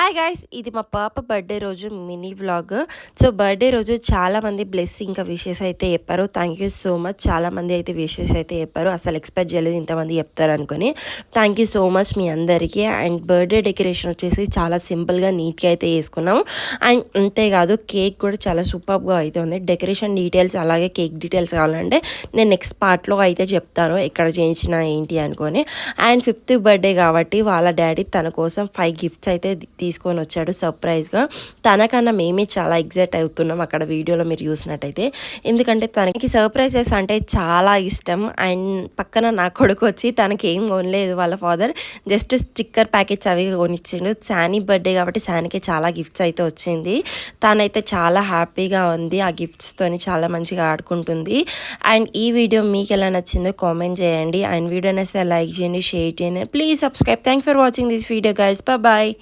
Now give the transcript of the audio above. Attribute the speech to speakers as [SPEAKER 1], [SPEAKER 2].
[SPEAKER 1] Hi guys, ఇది మా పాప బర్త్డే రోజు మినీ వ్లాగ్. సో బర్త్డే రోజు చాలామంది బ్లెస్సింగ్ ఇంకా విషెస్ అయితే చెప్పారు. Thank you so much. చాలామంది అయితే విషెస్ అయితే చెప్పారు. అసలు ఎక్స్పెక్ట్ చేయలేదు ఇంతమంది చెప్తారు అనుకుని. థ్యాంక్ యూ సో మచ్ మీ అందరికీ. అండ్ బర్త్డే డెకరేషన్ వచ్చేసి చాలా సింపుల్గా నీట్గా అయితే వేసుకున్నాం. అండ్ అంతేకాదు కేక్ కూడా చాలా సూపర్గా అయితే ఉంది. డెకరేషన్ డీటెయిల్స్ అలాగే కేక్ డీటెయిల్స్ కావాలంటే నేను నెక్స్ట్ పార్ట్లో అయితే చెప్తాను ఎక్కడ చేయించిన ఏంటి అనుకొని. అండ్ 5th బర్త్డే కాబట్టి వాళ్ళ డాడీ తన కోసం 5 గిఫ్ట్స్ అయితే తీసుకొని వచ్చాడు సర్ప్రైజ్గా. తనకన్నా మేమే చాలా ఎగ్జైట్ అవుతున్నాం అక్కడ వీడియోలో మీరు చూసినట్టయితే. ఎందుకంటే తనకి సర్ప్రైజెస్ అంటే చాలా ఇష్టం. అండ్ పక్కన నా కొడుకు వచ్చి తనకి ఏం కొనలేదు వాళ్ళ ఫాదర్, జస్ట్ స్టిక్కర్ ప్యాకెట్స్ అవి కొనిచ్చిండు. శానీ బర్త్డే కాబట్టి శానీకి చాలా గిఫ్ట్స్ అయితే వచ్చింది. తనైతే చాలా హ్యాపీగా ఉంది ఆ గిఫ్ట్స్తోని, చాలా మంచిగా ఆడుకుంటుంది. అండ్ ఈ వీడియో మీకు ఎలా నచ్చిందో కామెంట్ చేయండి. అండ్ వీడియోని అయితే లైక్ చేయండి, షేర్ చేయండి, please subscribe. Thank for watching this video guys. Bye.